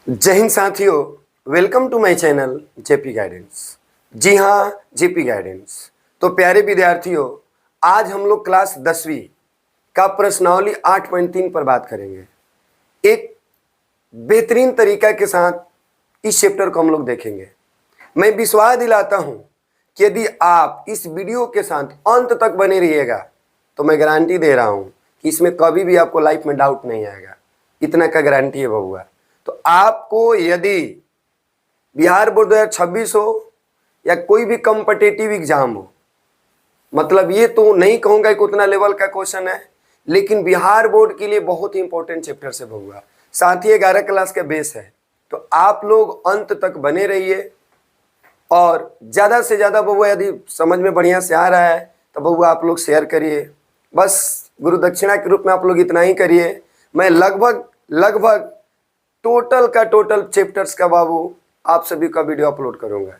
जय हिंद साथियों, welcome to my channel JP guidance. जी हाँ, जेपी गाइडेंस। तो प्यारे विद्यार्थियों, आज हम लोग क्लास 10वीं का प्रश्नावली 8.3 पर बात करेंगे। एक बेहतरीन तरीका के साथ इस चैप्टर को हम लोग देखेंगे। मैं विश्वास दिलाता हूँ कि यदि आप इस वीडियो के साथ अंत तक बने रहिएगा तो मैं गारंटी दे रहा हूँ कि इसमें कभी भी आपको लाइफ में डाउट नहीं आएगा। इतना का गारंटी है बबुआ। तो आपको यदि बिहार बोर्ड 2026 हो या कोई भी कॉम्पिटिटिव एग्जाम हो, मतलब ये तो नहीं कहूंगा कि उतना लेवल का क्वेश्चन है, लेकिन बिहार बोर्ड के लिए बहुत ही इंपॉर्टेंट चैप्टर से बबुआ। साथ ही 11 क्लास का बेस है। तो आप लोग अंत तक बने रहिए और ज़्यादा से ज़्यादा बबुआ यदि समझ में बढ़िया से आ रहा है तो बबुआ आप लोग शेयर करिए। बस गुरु दक्षिणा के रूप में आप लोग इतना ही करिए। मैं लगभग टोटल का टोटल चैप्टर्स का बाबू आप सभी का वीडियो अपलोड करूंगा,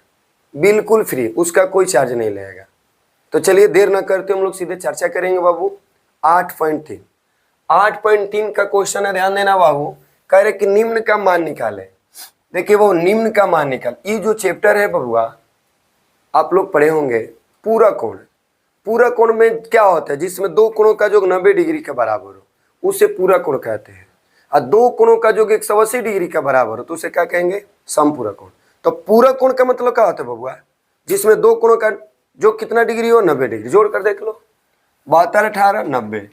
बिल्कुल फ्री, उसका कोई चार्ज नहीं लगेगा। तो चलिए देर न करते हम लोग सीधे चर्चा करेंगे बाबू। 8.3 का क्वेश्चन है, ध्यान देना बाबू। कह रहे कि निम्न का मान निकाले। देखिए वो निम्न का मान निकाल, ये जो चैप्टर है बबुआ आप लोग पढ़े होंगे। पूरा कोण में क्या होता है, जिसमें दो कोणों का योग 90 डिग्री के बराबर हो उसे पूरा कोण कहते हैं, और दो कोणों का योग 180 डिग्री का बराबर हो तो उसे क्या कहेंगे, समपूरा कोण। तो पूरा कोण का मतलब क्या होता है बबुआ, जिसमें दो कोणों का जो कितना डिग्री हो, 90 डिग्री। जोड़ कर देख लो, 72 18 90,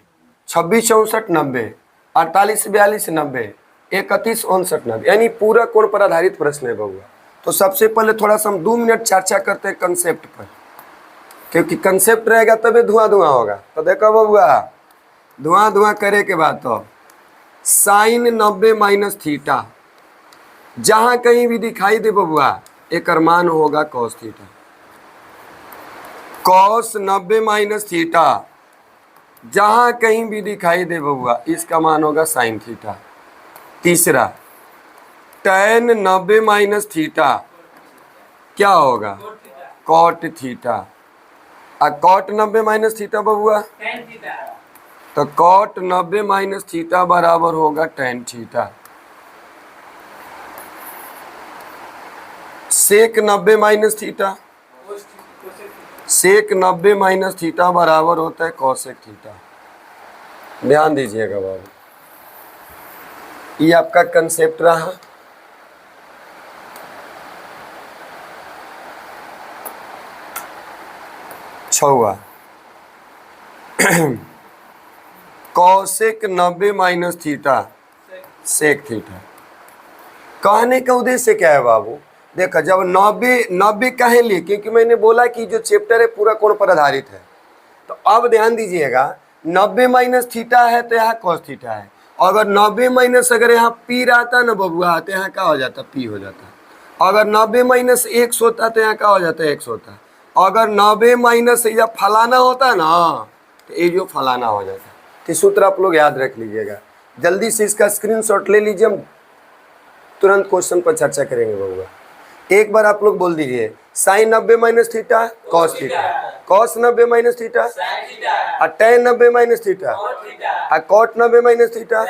26 64 90, 48 42 90, 31 59 90, यानी पूरा कोण पर आधारित प्रश्न है बबुआ। तो सबसे पहले थोड़ा सा हम 2 मिनट चर्चा करते हैं कंसेप्ट पर, क्योंकि कंसेप्ट रहेगा तभी धुआं होगा। तो देखो बबुआ, धुआं करे के बाद तो साइन 90 माइनस थीटा जहां कहीं भी दिखाई दे बबुआ एक मान होगा cos theta. Cos 90 minus theta जहां कहीं भी दिखाई दे बबुआ इसका मान होगा साइन थीटा। तीसरा, tan 90 माइनस थीटा क्या होगा, कॉट थीटा। और कॉट 90 माइनस थीटा बबुआ, तो कॉट 90 माइनस थीटा बराबर होगा tan theta. Sec 90 minus theta, sec 90 minus theta बराबर होता है कॉसेक थीटा। ध्यान दीजिएगा बाबू, ये आपका कंसेप्ट रहा। छवा, cosec 90 minus theta sec theta. कहने का उद्देश्य क्या है बाबू, देखो जब 90 कहे लिए, क्योंकि मैंने बोला कि जो चैप्टर है पूरा कोण पर आधारित है। तो अब ध्यान दीजिएगा, 90 माइनस थीटा है तो यहाँ कॉस थीटा है। अगर 90 माइनस अगर यहाँ पी रहता ना बबुआ तो यहाँ क्या हो जाता, पी हो जाता। अगर 90 माइनस एक्स होता तो यहाँ क्या हो जाता, एक्स होता। अगर 90 माइनस या फलाना होता ना तो ये जो फलाना हो जाता। तो सूत्र आप लोग याद रख लीजिएगा। जल्दी से इसका स्क्रीनशॉट ले लीजिए, हम तुरंत क्वेश्चन पर चर्चा करेंगे बबुआ। एक बार आप लोग बोल दीजिए, sine 90 minus theta cos theta, cos 90 minus theta, और tan 90 माइनस थीटा, और कॉट 90 माइनस थीटा,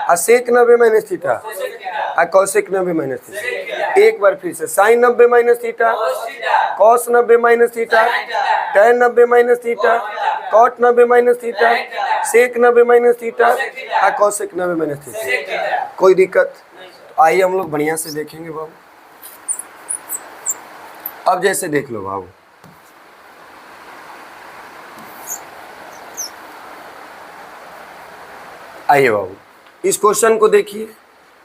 और सेक 90 माइनस थीटा, और कॉसेक 90 माइनस थीटा। एक बार फिर से, sine 90 minus theta, cos 90 minus theta, tan 90 minus theta, cot 90 minus theta, sec 90 minus theta, और cosec 90 minus theta. कोई दिक्कत? आइए हम लोग बढ़िया से देखेंगे बाबू। अब जैसे देख लो बाबू, आइए बाबू इस क्वेश्चन को देखिए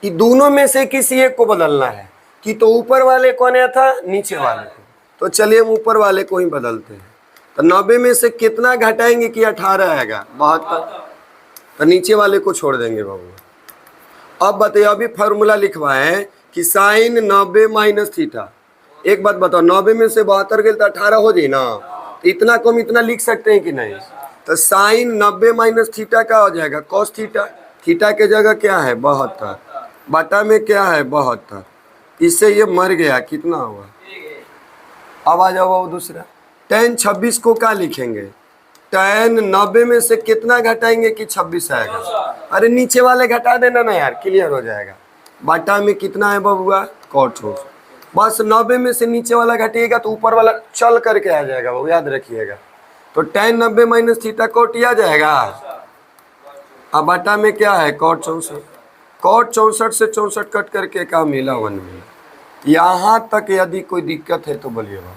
कि दोनों में से किसी एक को बदलना है कि तो ऊपर वाले को आया था नीचे वाले को। तो चलिए हम ऊपर वाले को ही बदलते हैं। तो 90 में से कितना घटाएंगे कि 18 आएगा, 72। तो नीचे वाले को छोड़ देंगे बाबू। अब बताइए, अभी फॉर्मूला लिखवाए कि साइन 90 माइनस थीटा। एक बात बताओ, 90 में से 72 गए तो 18 हो जाए ना, तो इतना कम इतना लिख सकते हैं कि नहीं। तो साइन 90 माइनस थीटा का हो जाएगा कॉस थीटा। थीटा के जगह क्या है 72, बटा में क्या है 72। इससे ये मर गया, कितना हुआ। अब आ जाओ दूसरा, tan 26 को क्या लिखेंगे, tan 90 में से कितना घटाएंगे कि 26 आएगा। अरे नीचे वाले घटा देना ना यार, क्लियर हो जाएगा। बटा में कितना है बबुआ cot 64। बस 90 में से नीचे वाला घटिएगा तो ऊपर वाला चल करके आ जाएगा, वो याद रखिएगा। तो tan 90 माइनस थीटा cot आ जाएगा। अब बटा में क्या है cot 64। cot 64 से 64 कट करके क्या मिला 1 मिला। यहाँ तक यदि कोई दिक्कत है तो बोलिए बाबू।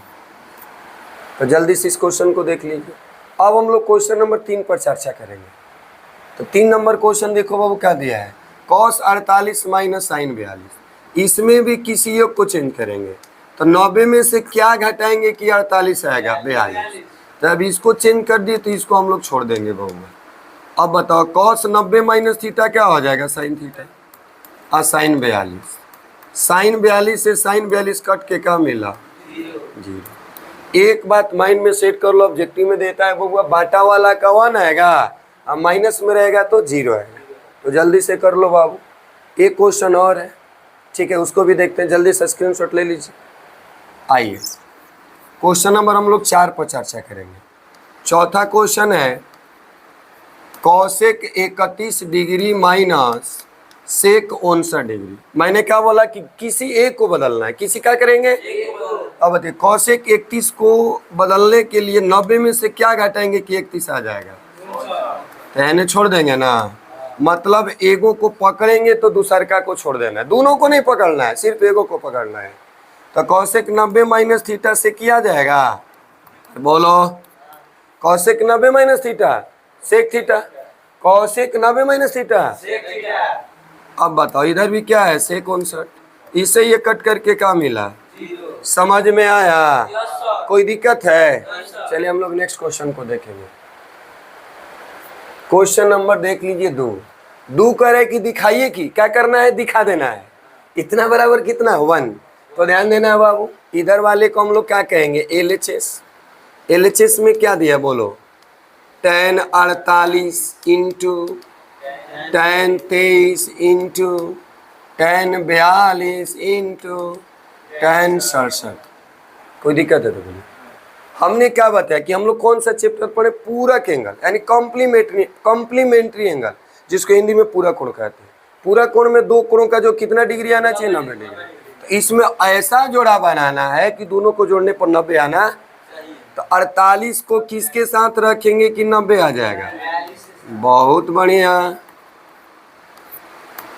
तो जल्दी से इस क्वेश्चन को देख लीजिए। अब हम लोग क्वेश्चन नंबर 3 पर चर्चा करेंगे। तो 3 नंबर क्वेश्चन देखो बाबू क्या दिया है, cos 48 माइनस साइन 42। इसमें भी किसी एक को चेंज करेंगे। तो 90 में से क्या घटाएंगे कि 48 आएगा 42। तो अब इसको चेंज कर दिए तो इसको हम लोग छोड़ देंगे बाबू। अब बताओ cos 90 माइनस थीटा क्या हो जाएगा साइन थीटा और साइन 42। साइन 42 से साइन 42 कट के क्या मिला 0। एक बात माइंड में सेट कर लो, ऑब्जेक्टिव में देता है बबुआ बाटा वाला का 1 आएगा और माइनस में रहेगा तो 0 आएगा। तो जल्दी से कर लो बाबू। एक क्वेश्चन और है, ठीक है, उसको भी देखते हैं। जल्दी से स्क्रीनशॉट ले लीजिए। आइए क्वेश्चन नंबर हम लोग 4 पर चर्चा करेंगे। चौथा क्वेश्चन है cosec 31 degree minus sec 59 degree. मैंने क्या बोला कि किसी एक को बदलना है। किसी क्या करेंगे, अब बताइए कॉसेक 31 को बदलने के लिए 90 में से क्या घटाएंगे कि 31 आ जाएगा। तो यानी छोड़ देंगे ना, मतलब एगो को पकड़ेंगे तो दूसरका को छोड़ देना है। दोनों को नहीं पकड़ना है, सिर्फ एगो को पकड़ना है। तो कॉसेक 90 माइनस थीटा से किया जाएगा, बोलो cosec 90 minus theta sec theta, cosec 90 minus theta. अब बताओ इधर भी क्या है सेक 59, इससे ये कट करके क्या मिला, समझ में आया, कोई दिक्कत है। चलिए हम लोग नेक्स्ट क्वेश्चन को देखेंगे। क्वेश्चन नंबर देख लीजिए 2 करे कि दिखाइए कि क्या करना है, दिखा देना है। इतना बराबर कितना 1। तो ध्यान देना है बाबू, इधर वाले को हम लोग क्या कहेंगे LHS। LHS में क्या दिया बोलो, tan 48 into tan 23 into tan 42 into tan 67। कोई दिक्कत है तो बोलिए। हमने क्या बताया कि हम लोग कौन सा चैप्टर पढ़े, पूरक एंगल यानी कॉम्प्लीमेंट्री एंगल, जिसको हिंदी में पूरक कोण कहते हैं। पूरक कोण में 2 कोणों का जो कितना डिग्री आना चाहिए 90 डिग्री। तो इसमें ऐसा जोड़ा बनाना है कि दोनों को जोड़ने पर 90 आना। तो 48 को किसके साथ रखेंगे कि 90 आ जाएगा, बहुत बढ़िया।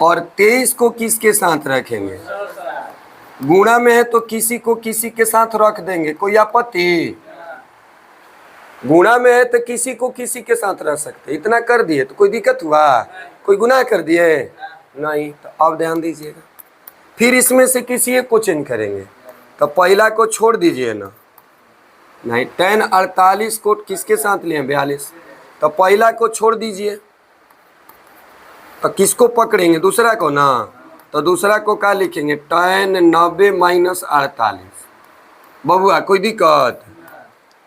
और 23 को किसके साथ रखेंगे, गुणा में है तो किसी को किसी के साथ रख देंगे, कोई आपत्ति। गुणा में है तो किसी को किसी के साथ रख सकते, इतना कर दिए तो कोई दिक्कत हुआ, कोई गुनाह कर दिए नहीं। तो अब ध्यान दीजिएगा, फिर इसमें से किसी एक को चेंज करेंगे। तो पहला को छोड़ दीजिए ना, नहीं tan 48 को किसके साथ लिए 42। तो पहला को छोड़ दीजिए, तो किसको पकड़ेंगे, दूसरा को ना। तो दूसरा को क्या लिखेंगे, tan 90 माइनस 48। बबुआ कोई दिक्कत,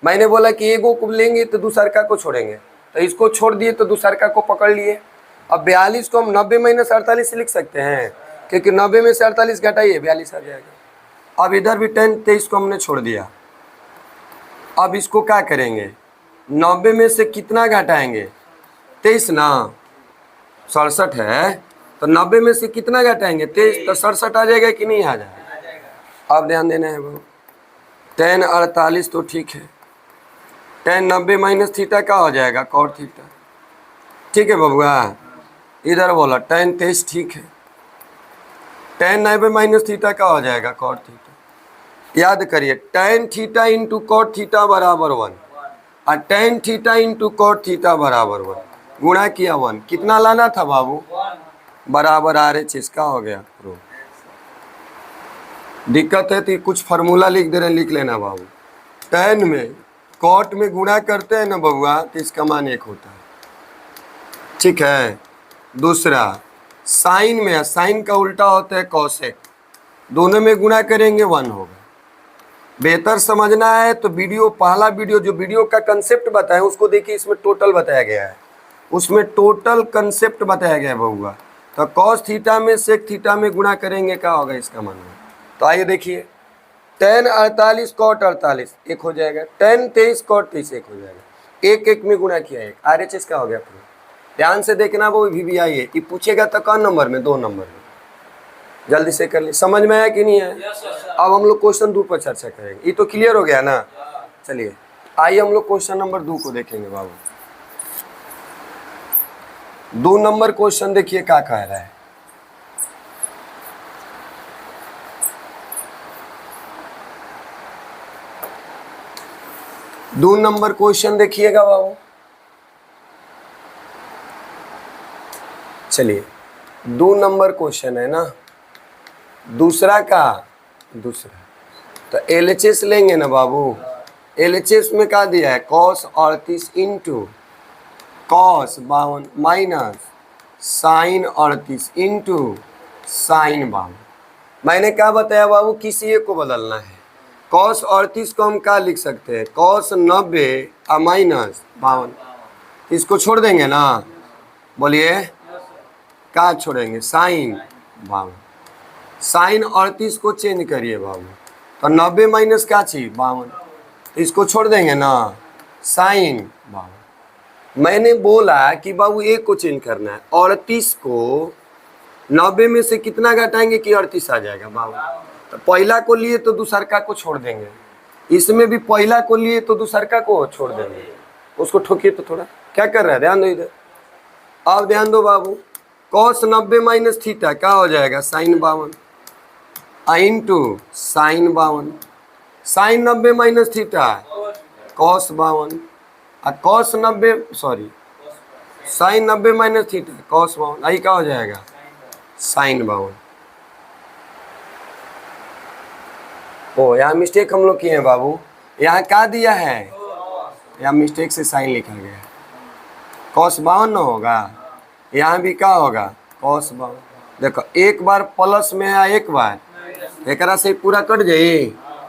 मैंने बोला कि एगो को लेंगे तो दूसरका को छोड़ेंगे। तो इसको छोड़ दिए तो दूसरका को पकड़ लिए। अब 42 को हम 90 माइनस 48 से लिख सकते हैं, क्योंकि 90 में से 48 घटाइए 42 आ जाएगा। अब इधर भी tan 23 को हमने छोड़ दिया। अब इसको क्या करेंगे, 90 में से कितना घटाएंगे 23 ना, 67 है। तो 90 में से कितना घटाएंगे 23, तो 67 आ जाएगा कि नहीं आ जाएगा। अब ध्यान देना है बाबू, tan 48 तो ठीक है, tan 90 माइनस थीटा क्या हो जाएगा cot थीटा, ठीक है बबुआ। इधर बोला tan 23 ठीक है, tan 90 माइनस थीटा क्या हो जाएगा cot थीटा। याद करिए tan theta into cot theta बराबर 1 और tan theta into cot theta बराबर 1, गुणा किया 1, कितना लाना था बाबू, बराबर RHS का हो गया प्रूफ। दिक्कत है तो कुछ फार्मूला लिख दे रहे हैं, लिख लेना बाबू। tan में cot में गुणा करते हैं ना बबुआ तो इसका मान 1 होता है, ठीक है। दूसरा साइन में, साइन का उल्टा होता है cosec, दोनों में गुणा करेंगे 1 होगा। बेहतर समझना है तो वीडियो, पहला वीडियो जो वीडियो का कंसेप्ट बताया उसको देखिए, इसमें टोटल बताया गया है, उसमें टोटल कंसेप्ट बताया गया है बबुआ। तो cos थीटा में sec थीटा में गुणा करेंगे क्या होगा इसका मान। तो आइए देखिए, tan 48 cot 48 1 हो जाएगा, tan 23 cot 23 1 हो जाएगा। 1 1 में गुणा किया 1, RHS का हो गया प्रूफ। ध्यान से देखना वो VBI है, ये पूछेगा तो कौन नंबर में, 2 नंबर में। जल्दी से कर ली। समझ में आया कि नहीं है? अब हम लोग क्वेश्चन 2 पर चर्चा करेंगे। ये तो क्लियर हो गया ना? चलिए आइए हम लोग क्वेश्चन नंबर 2 को देखेंगे बाबू। 2 नंबर क्वेश्चन देखिए क्या कह रहा है। दो नंबर क्वेश्चन देखिएगा बाबू। चलिए 2 नंबर क्वेश्चन है ना, दूसरा तो LHS लेंगे ना बाबू। LHS में क्या दिया है? cos 38 into cos 52 minus sine 38 into sine 52। मैंने क्या बताया बाबू? किसी एक को बदलना है। cos 38 को हम क्या लिख सकते हैं? cos 90 minus 52। इसको छोड़ देंगे ना, बोलिए क्या छोड़ेंगे? साइन 52। साइन 38 को चेंज करिए बाबू, तो 90 माइनस क्या चाहिए? 52। इसको छोड़ देंगे ना, साइन 52। मैंने बोला कि बाबू एक को चेंज करना है। 38 को 90 में से कितना घटाएंगे कि 38 आ जाएगा बाबू? तो पहला को लिए तो दूसरका को छोड़ देंगे। इसमें भी पहला को लिए तो दूसरका को छोड़ देंगे। उसको ठोकिए तो थोड़ा। क्या कर रहा है? ध्यान दो इधर। अब ध्यान दो बाबू, cos 90 माइनस थीटा क्या हो जाएगा? Sine 52 into sine 52। Sine 90 minus theta cos 52 और cos 90 sorry sine 90 minus theta cos 52। आई क्या हो जाएगा? साइन 52। ओ यहाँ मिस्टेक हम लोग किए हैं बाबू। यहाँ क्या दिया है? यहाँ मिस्टेक से साइन लिखा गया है। cos 52 न होगा, यहाँ भी क्या होगा? cos 52। देखो एक बार प्लस में है, एक बार एक से पूरा कट जाई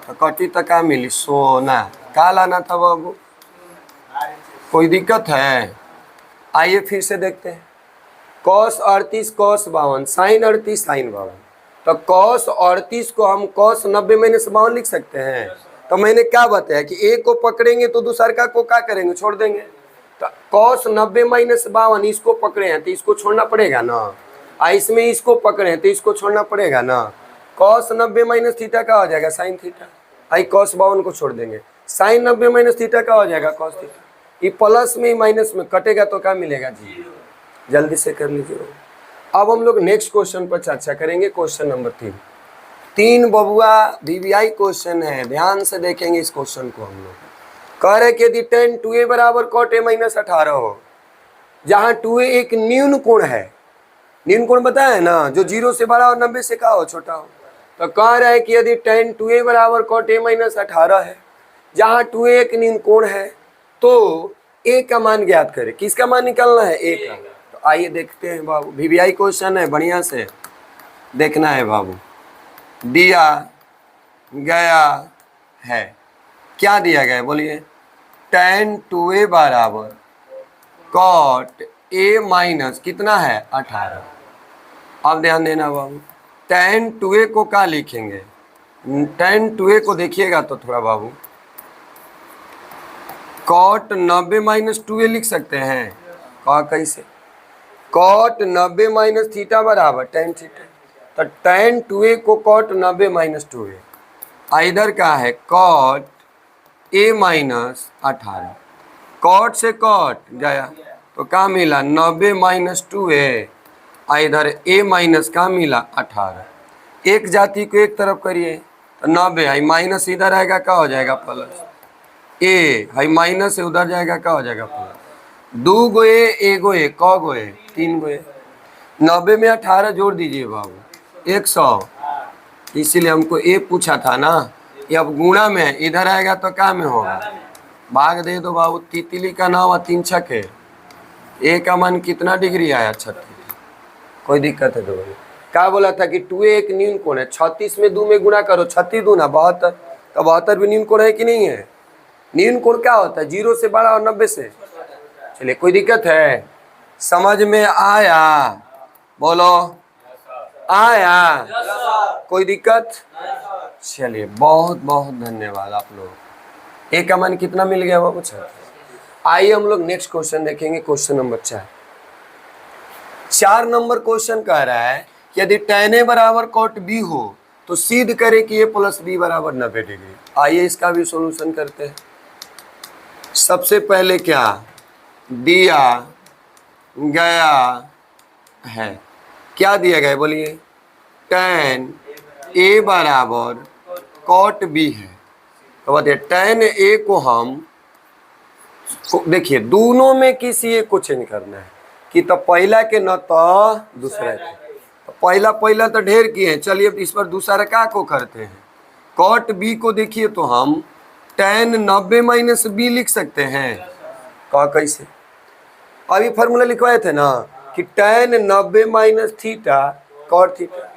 तो कटी तो क्या मिली? सोना। क्या लाना था बाबू? कोई दिक्कत है? आइए फिर से देखते हैं। cos 38 cos 52 sine 38 sine 52। तो cos 38 को हम cos 90 माइनस 52 लिख सकते हैं। तो मैंने क्या बताया कि एक को पकड़ेंगे तो दूसरका को क्या करेंगे? छोड़ देंगे। तो cos 90 माइनस 52 इसको पकड़े हैं तो इसको छोड़ना पड़ेगा ना, इसमें इसको पकड़े हैं तो इसको छोड़ना पड़ेगा ना। cos 90 माइनस थीटा का हो जाएगा? Sine theta. आई cos 52 को छोड़ देंगे। साइन 90 माइनस थीटा का हो जाएगा? cos theta. ये प्लस में माइनस में कटेगा तो क्या मिलेगा जी? जल्दी से कर लीजिए। अब हम लोग नेक्स्ट क्वेश्चन पर चर्चा करेंगे। क्वेश्चन नंबर 3 बबुआ VVI क्वेश्चन है, ध्यान से देखेंगे इस क्वेश्चन को। हम लोग कह रहे कि यदि tan 2a बराबर cot a माइनस 18 हो, जहाँ 2a एक न्यून कोण है। न्यून कोण बताया है ना, जो 0 से बड़ा और 90 से क्या हो? छोटा हो। तो कह रहा है कि यदि tan 2a बराबर cot a माइनस 18 है, जहाँ 2a एक न्यून कोण है, तो a का मान ज्ञात करें। किसका मान निकालना है? a का। तो आइए देखते हैं बाबू। VVI क्वेश्चन है, बढ़िया से देखना है बाबू। दिया गया है, क्या दिया गया है बोलिए? tan 2a बराबर cot a माइनस कितना है? 18। अब ध्यान देना बाबू, tan 2a को क्या लिखेंगे? tan 2a को देखिएगा तो थोड़ा बाबू, cot 90 माइनस 2a लिख सकते हैं। कैसे? cot 90 माइनस थीटा बराबर tan थीटा। तो tan 2a को cot 90 माइनस 2a, इधर का है cot a माइनस 18। cot से cot गया तो क्या मिला? 90 माइनस 2a, इधर a माइनस का मिला 18। एक जाति को एक तरफ करिए तो 90 है, माइनस इधर आएगा क्या हो जाएगा? प्लस। a है माइनस से उधर जाएगा क्या हो जाएगा? Plus. 2 go a, 1 go a, क गो a? 3 go a। 90 में 18 जोड़ दीजिए बाबू, 100। इसीलिए हमको a पूछा था ना। ये अब गुणा में इधर आएगा तो क्या में होगा? भाग दे दो बाबू। तितली का नाम 3 छक्के। a का मान कितना डिग्री आया? 36। कोई दिक्कत है तो बोलिए। क्या बोला था कि 2a एक न्यून कोण है। 36 में 2 में गुणा करो, 36 दूना 72। तो 72 भी न्यून कोण है कि नहीं है? न्यून कोण क्या होता है? 0 से बड़ा और 90 से। चलिए कोई दिक्कत है? समझ में आया? बोलो आया? कोई दिक्कत? चलिए बहुत बहुत धन्यवाद आप लोग। a का मान कितना मिल गया बाबू? 36। आइए हम लोग नेक्स्ट क्वेश्चन देखेंगे। क्वेश्चन नंबर 4 नंबर क्वेश्चन कह रहा है कि यदि tan A बराबर cot B हो तो सिद्ध करें कि A प्लस B बराबर 90 डिग्री। आइए इसका भी सॉल्यूशन करते हैं। सबसे पहले क्या दिया गया है, क्या दिया गया है बोलिए, tan A बराबर cot B है। तो बताइए tan A को हम देखिए दोनों में किसी एक को चेंज करना है कि तो पहला के न तो दूसरा के, तो पहला तो ढेर किए हैं, चलिए इस पर दूसरा का को करते हैं। cot B को देखिए तो हम tan 90 माइनस B लिख सकते हैं। का कैसे, अभी फार्मूला लिखवाए थे ना कि tan 90 minus theta cot theta,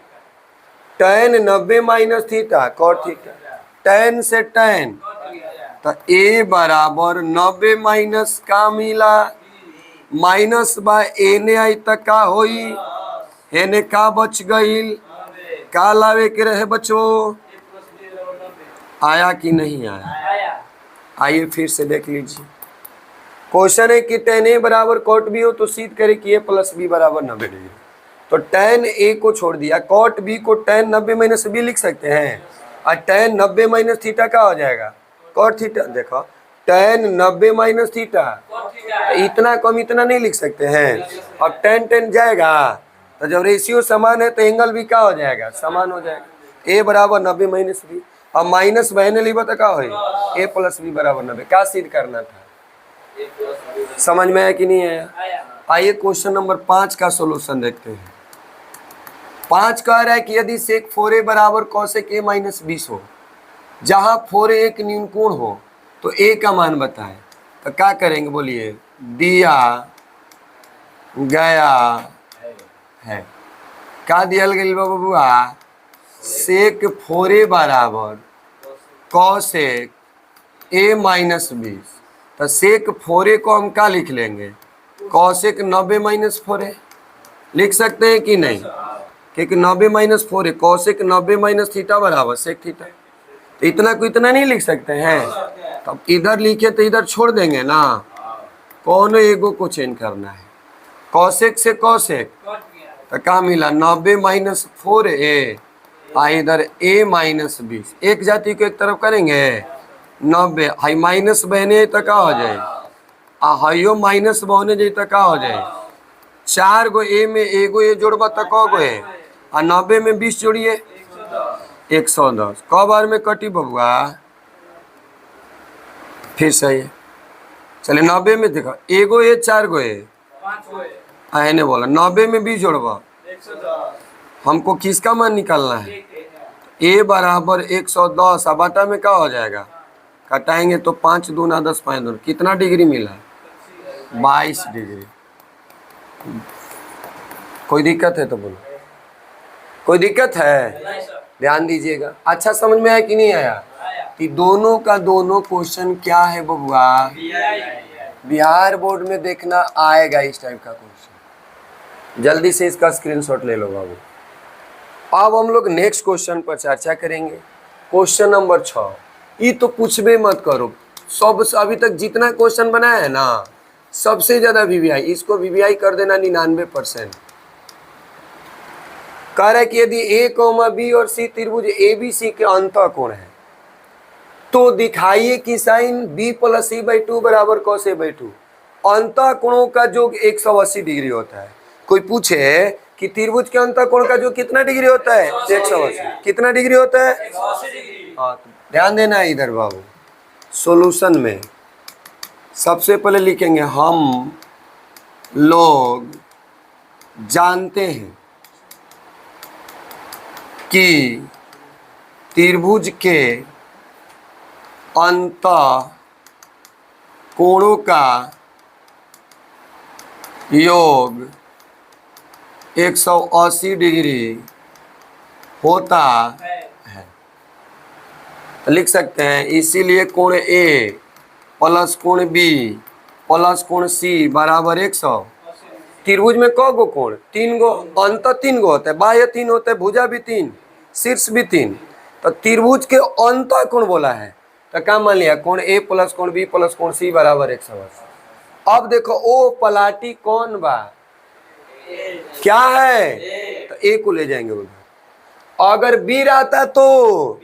tan 90 minus theta cot theta, tan से tan, तो A बराबर 90 माइनस का मिला माइनस बा एने आई तक का होई, एने का बच गईल, का लावे के रहे बच्चों, आया कि नहीं आया। आइए फिर से देख लीजिए, क्वेश्चन है कि tan A बराबर cot B हो तो सिद्ध करें कि A प्लस B बराबर 90 डिग्री। तो tan A को छोड़ दिया, cot B को tan 90 माइनस B लिख सकते हैं, और tan 90 माइनस थीटा का हो जाएगा cot थीटा। देखो tan 90 माइनस थीटा, इतना कम इतना नहीं लिख सकते हैं। अब tan जाएगा तो जब रेशियो समान है तो एंगल भी क्या हो जाएगा, समान हो जाएगा। A बराबर 90 माइनस B, अब माइनस बहने ली बता क्या हो, A प्लस B बराबर 90, क्या सिद्ध करना था, समझ में आया कि नहीं आया। आइए क्वेश्चन नंबर 5 का सॉल्यूशन देखते हैं। 5 कह रहा है कि यदि sec 4a बराबर cosec a माइनस 20 हो, जहां 4a एक न्यून कोण हो तो a का मान बताएं। तो क्या करेंगे बोलिए, दिया गया है, क्या दिया गया बबुआ, sec 4a बराबर cosec a माइनस 20। तो sec 4a को हम क्या लिख लेंगे, cosec 90 माइनस 4a लिख सकते हैं कि नहीं, क्योंकि 90 minus 4a cosec 90 minus theta बराबर sec थीटा। तो इतना को इतना नहीं लिख सकते हैं, तब इधर लिखे तो इधर छोड़ देंगे ना, कौन एगो को चेंज करना है, cosec से cosec, तो क्या मिला 90 माइनस 4a, इधर a माइनस 20, एक जाति को एक तरफ करेंगे 90, हाई माइनस बहने तो क्या हो जाए, हाइयो माइनस बहने जाए तो क्या हो जाए, 4 गो a में एगो a जोड़बा तो क गो है, और 90 में 20 जोड़िए 110, क बार में कटी बबुआ, फिर सही है। चलिए 90 में देखो एगो a 4 गो है, ने बोला 90 में 20 जोड़बा, हमको किसका मान निकालना है, a बराबर 110, अब बटा में क्या हो जाएगा, कटाएंगे तो 5 दूना 10 5 दूना, कितना डिग्री मिला, 22 डिग्री। कोई दिक्कत है तो बोलो, कोई दिक्कत है, ध्यान दीजिएगा। अच्छा समझ में आया कि नहीं आया, कि दोनों का दोनों क्वेश्चन क्या है बबुआ, बिहार बोर्ड में देखना आएगा इस टाइप का क्वेश्चन, जल्दी से इसका स्क्रीनशॉट ले लो बाबू। अब हम लोग नेक्स्ट क्वेश्चन पर चर्चा करेंगे, क्वेश्चन नंबर 6। ये तो कुछ भी मत करो, सब अभी तक जितना क्वेश्चन बनाया है ना सबसे ज्यादा वीवीआई, इसको वीवीआई कर देना 99%। कह रहा है कि यदि a, b और c त्रिभुज ABC के अंतः कोण है तो दिखाइए कि साइन b प्लस c/2 बराबर cos a/2। अंतः कोणों का योग 180 डिग्री होता है। कोई पूछे कि त्रिभुज के अंतः कोण का योग कितना डिग्री होता है, 180, कितना डिग्री होता है, 180 डिग्री। हाँ तो ध्यान देना है इधर बाबू, सॉल्यूशन में सबसे पहले लिखेंगे हम लोग जानते हैं कि त्रिभुज के अंतः कोणों का योग 180 डिग्री होता है। तो लिख सकते हैं इसीलिए कोण A प्लस कोण B प्लस कोण C बराबर 100। त्रिभुज में क गो कोण, 3 गो, अंत 3 गो होता है, बाह्य 3 होता है, भुजा भी 3, शीर्ष भी 3। तो त्रिभुज के अंत कोण बोला है तो क्या मान लिया, कोण A प्लस कोण B प्लस कोण C बराबर 180। अब देखो ओ पलाटी कौन बा, क्या है, तो ए को ले जाएंगे उधर। अगर बी रहता तो,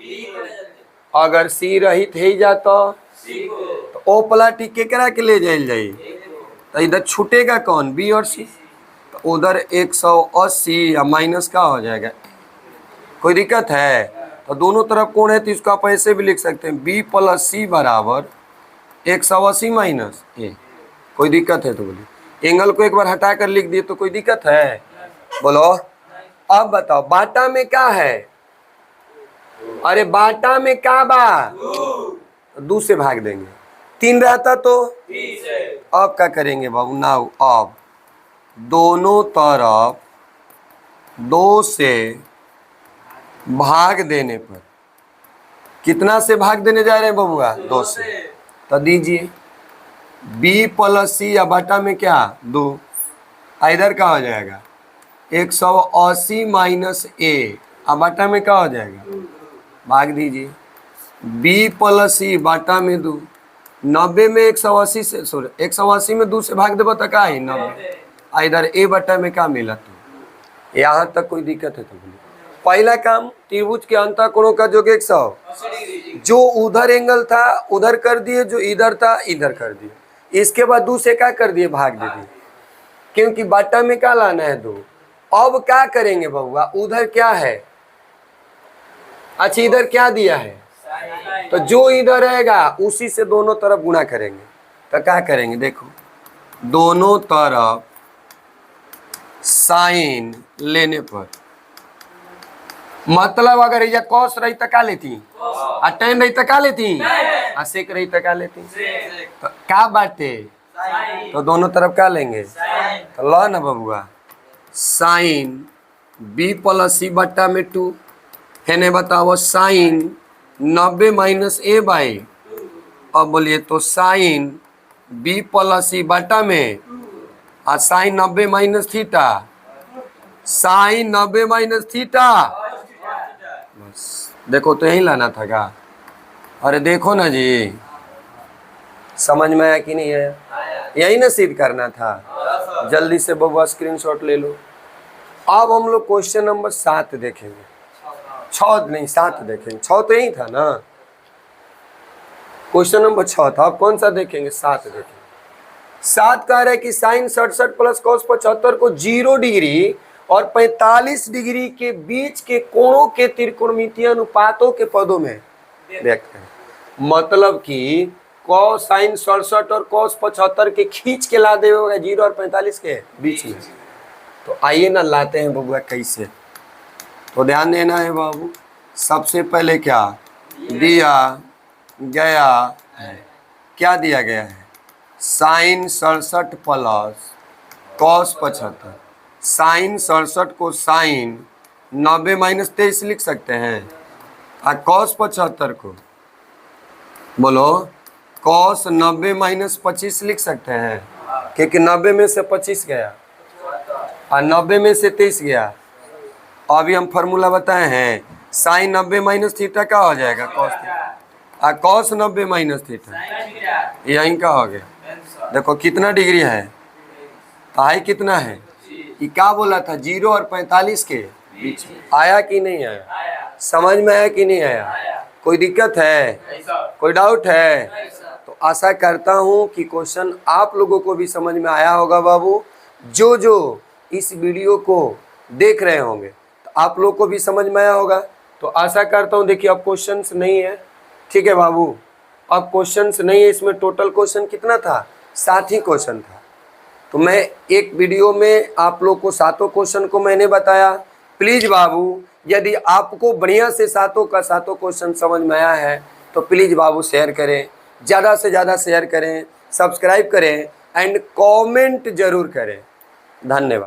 अगर सी रहित है जाता तो ओ प्लस के करा के ले जाइल जाई, तो इधर छूटेगा कौन, बी और सी। तो उधर 180 या माइनस का हो जाएगा, कोई दिक्कत है। तो दोनों तरफ कौन है तो इसको आप ऐसे भी लिख सकते हैं, बी प्लस सी बराबर 180 माइनस ए। कोई दिक्कत है तो बोलिए, एंगल को एक बार हटा कर लिख दिए तो कोई दिक्कत है, बोलो। अब बताओ बाटा में क्या है, अरे बाटा में क्या बा, 2 से भाग देंगे, 3 रहता तो, अब क्या करेंगे बाबू, नाउ अब दोनों तरफ 2 से भाग देने पर, कितना से भाग देने जा रहे हैं बबुआ, 2 से, तो दीजिए b प्लस सी या बाटा में क्या 2, इधर का हो जाएगा 180 माइनस ए, अब बाटा में क्या हो जाएगा, भाग दीजिए b प्लस सी बाटा में 2, 90 में 180 से, सॉरी 180 में 2 से भाग देबो तो का है 90, इधर ए बटा में क्या मिला, तो यहाँ तक कोई दिक्कत है तो बोलिए। पहला काम, त्रिभुज के अंतःकोणों का योग 100, जो उधर एंगल था उधर कर दिए, जो इधर था इधर कर दिए, इसके बाद 2 से क्या कर दिए, भाग दे दिए, क्योंकि बाटा में क्या लाना है 2। अब क्या करेंगे बबुआ, उधर क्या है, अच्छा इधर क्या दिया है, तो जो इधर रहेगा उसी से दोनों तरफ गुणा करेंगे। तो क्या करेंगे, देखो दोनों तरफ साइन लेने पर, मतलब अगर ये कॉस रही तो क्या लेती, और टेन रही तो क्या लेती, और सेक रही तो क्या लेती, तो क्या बाटे, तो दोनों तरफ क्या लेंगे, तो लो ना बबुआ, साइन बी प्लस सी बट्टा में 2 है ने, बताओ साइन 90 माइनस ए बाई, अब बोलिए तो साइन बी प्लस सी बट्टा में, और sine 90 minus theta, sine 90 minus theta, बस देखो तो यही लाना था क्या, अरे देखो ना जी, समझ में आया कि नहीं आया, यही ना सिद्ध करना था। जल्दी से बबुआ स्क्रीनशॉट ले लो। अब हम लोग क्वेश्चन नंबर 7 देखेंगे, 6 नहीं 7 देखेंगे, 6 तो यही था ना, क्वेश्चन नंबर 6 था, अब कौन सा देखेंगे, 7 देखेंगे। 7 कह रहा है कि साइन 67 प्लस कॉस 75 को 0 डिग्री और 45 डिग्री के बीच के कोणों के त्रिकोणमितीय अनुपातों के पदों में व्यक्त है। मतलब कि कॉस साइन 67 और कॉस 75 के खींच के ला देगा 0 और 45 के बीच में। तो आइए ना लाते हैं बबुआ कैसे, तो ध्यान देना है बाबू। सबसे पहले क्या दिया गया है, क्या दिया गया है, साइन 67 प्लस कॉस 75, साइन 67 को साइन 90 माइनस 23 लिख सकते हैं, और कॉस 75 को बोलो कॉस 90 माइनस 25 लिख सकते हैं, क्योंकि 90 में से 25 गया और 90 में से 23 गया। अभी हम फार्मूला बताए हैं, साइन 90 माइनस थीटा का हो जाएगा कॉस थीटा, और कॉस 90 माइनस थीटा यहीं का हो गया। देखो कितना डिग्री है, हाई कितना है, कि क्या बोला था 0 और 45 के बीच में, आया कि नहीं आया, समझ में आया कि नहीं आया, कोई दिक्कत है, कोई डाउट है, तो आशा करता हूँ कि क्वेश्चन आप लोगों को भी समझ में आया होगा बाबू। जो जो इस वीडियो को देख रहे होंगे तो आप लोग को भी समझ में आया होगा, तो आशा करता हूँ। देखिए अब क्वेश्चंस नहीं है, ठीक है बाबू, अब क्वेश्चंस नहीं है, इसमें टोटल क्वेश्चन कितना था, 7 ही क्वेश्चन था। तो मैं एक वीडियो में आप लोग को 7 क्वेश्चन को मैंने बताया। प्लीज़ बाबू यदि आपको बढ़िया से 7 का 7 क्वेश्चन समझ में आया है तो प्लीज़ बाबू शेयर करें, ज़्यादा से ज़्यादा शेयर करें, सब्सक्राइब करें एंड कमेंट जरूर करें। धन्यवाद।